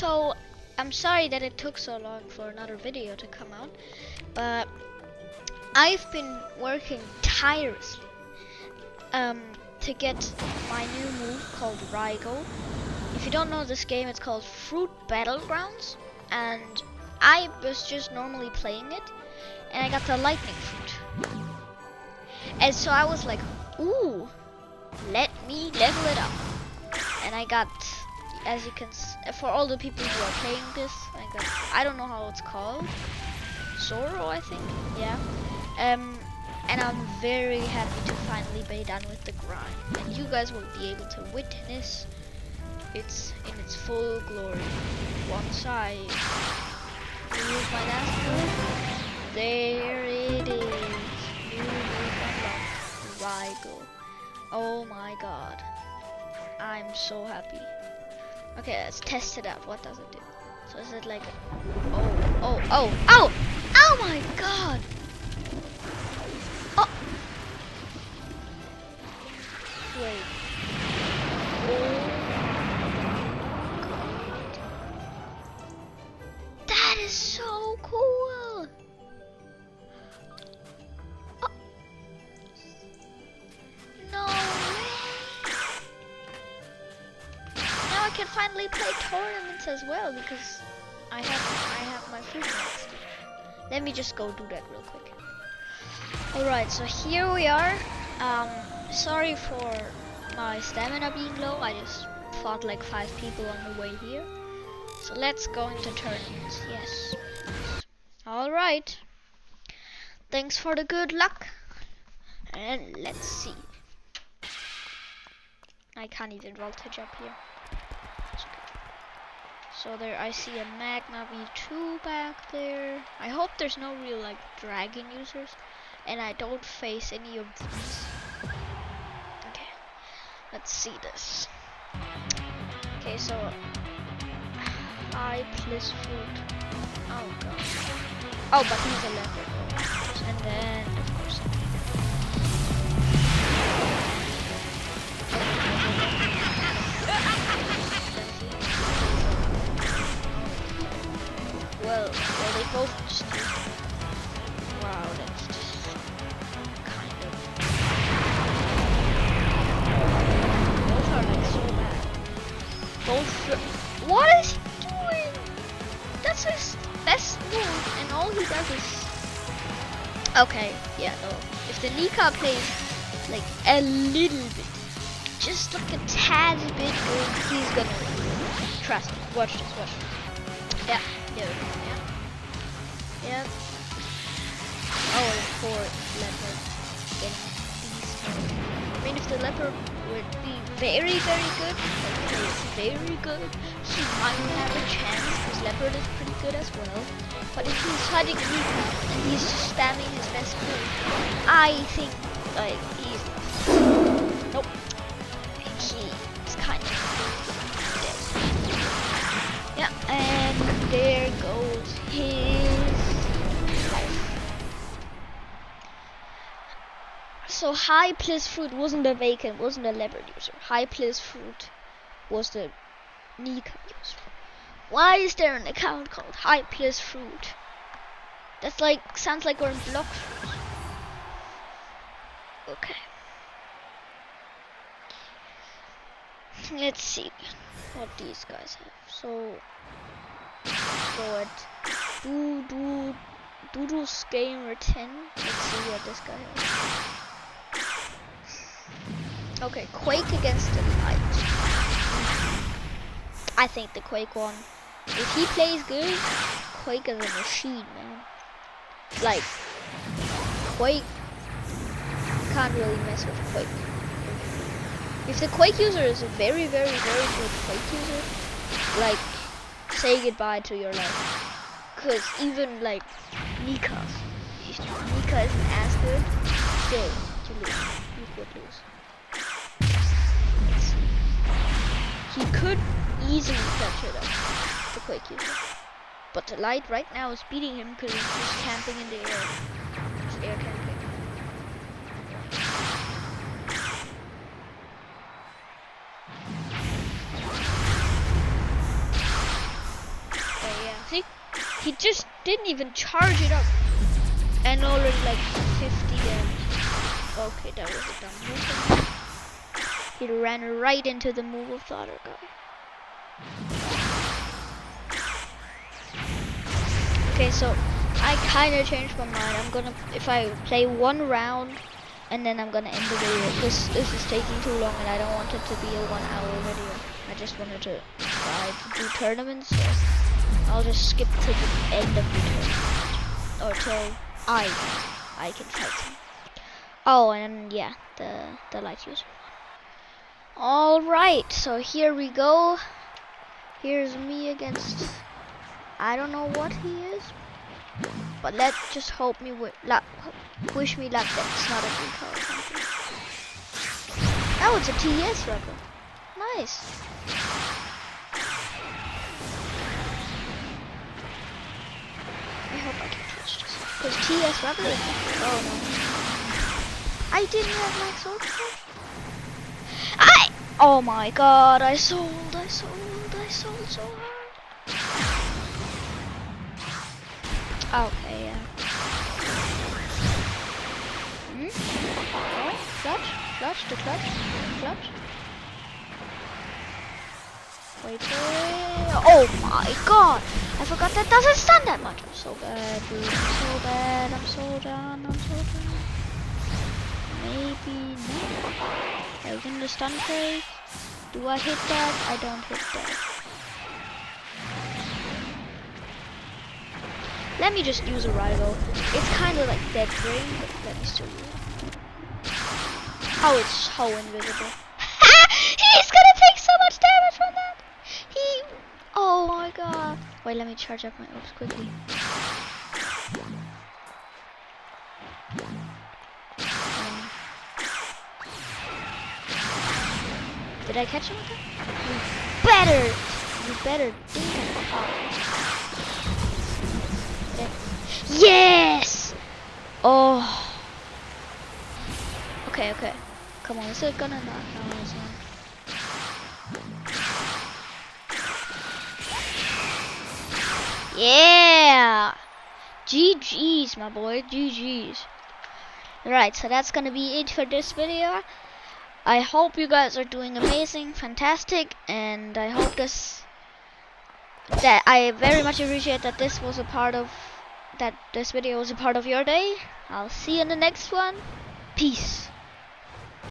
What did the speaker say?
So I'm sorry that it took so long for another video to come out, but I've been working tirelessly to get my new move called Rygo. If you don't know this game, it's called Fruit Battlegrounds, and I was just normally playing it, and I got the lightning fruit. And so I was like, ooh, let me level it up. And I got, as you can for all the people who are playing this, I don't know how it's called, Zoro, I think, yeah. And I'm very happy to finally be done with the grind, and you guys will be able to witness it's in its full glory once I remove my last move. There it is. New move unlocked. Rygo. Oh my god. I'm so happy. Okay, let's test it out. What does it do? So is it like oh my god! Oh, wait. Oh god. That is so cool. Oh. No way. Now I can finally play tournaments as well because I have my fruit next. Let me just go do that real quick. Alright, so here we are. Sorry for my stamina being low. I just fought like 5 people on the way here. So let's go into tournaments. Yes. Alright. Thanks for the good luck. And let's see. I can't even voltage up here. So there I see a Magna V2 back there. I hope there's no real like dragon users. And I don't face any of these. Okay. Let's see this. Okay, so high plus fruit. Oh god. Oh, but he's a leopard. And then of course. Well, they both just wow, that's just kind of both are like so bad. What is he doing? That's his best move, and all he does is okay, yeah, no. If the Nika plays like a little bit, just like a tad bit good, he's gonna win. Trust me, watch this, watch this. Yeah. Yep. Oh, the poor leopard getting beast. I mean, if the leopard would be very, very good, very good, he might have a chance, because leopard is pretty good as well. But if he's fighting Nika and he's just spamming his best move, I think like he's nope. He's kind of dead. Yeah, and there goes his life. So high plus fruit wasn't a vacant, wasn't a leopard user. High plus fruit was the Nika user. Why is there an account called High plus fruit? That's like sounds like we're in block fruit. Okay. Let's see what these guys have. So at Doodle's gamer 10. Let's see what this guy has. Okay, Quake against the Light. I think the Quake won. If he plays good, Quake is a machine, man. Like, Quake can't really mess with Quake. If the Quake user is a very, very, very good Quake user, like, say goodbye to your life. Cause even like Nika isn't as good, still you lose. You could lose. He could easily catch it up, the Quake user. But the Light right now is beating him because he's just camping in the air. Just air camping. He just didn't even charge it up. And already like 50 damage. Okay, that was a dumb move. He ran right into the move of the other guy. Okay, so I kind of changed my mind. I'm gonna, if I play one round and then I'm gonna end the video, because this is taking too long and I don't want it to be a 1 hour video. I just wanted to try to do tournaments, so I'll just skip to the end of the tournament. Or till I can fight him. Oh, and yeah, the light user. Alright, so here we go. Here's me against, I don't know what he is, but let's just hope me wish me luck that it's not a Rico or something. Oh, it's a TS rebel. Nice. I hope I can catch this. Because TS rebel is, oh no. I didn't have my sword. Oh my god, I sold so hard. Okay, yeah. Oh, clutch, the clutch. Wait for it. Oh my god, I forgot that doesn't stun that much. I'm so bad, dude. I'm so bad. I'm so done. Maybe not. I win the stun phase. Do I hit that? I don't hit that. Let me just use a rival. It's kind of like dead brain, but let me still use it. Oh, it's so invisible. He's gonna take so much damage from that. Oh my god. Wait, let me charge up my orbs quickly. Did I catch him with that? You better think about it. Yes! Oh. Okay. Come on, is it gonna knock down this one? Yeah! GG's, my boy. GG's. Right, so that's gonna be it for this video. I hope you guys are doing amazing, fantastic, and I hope that I very much appreciate that this video was a part of your day. I'll see you in the next one. Peace.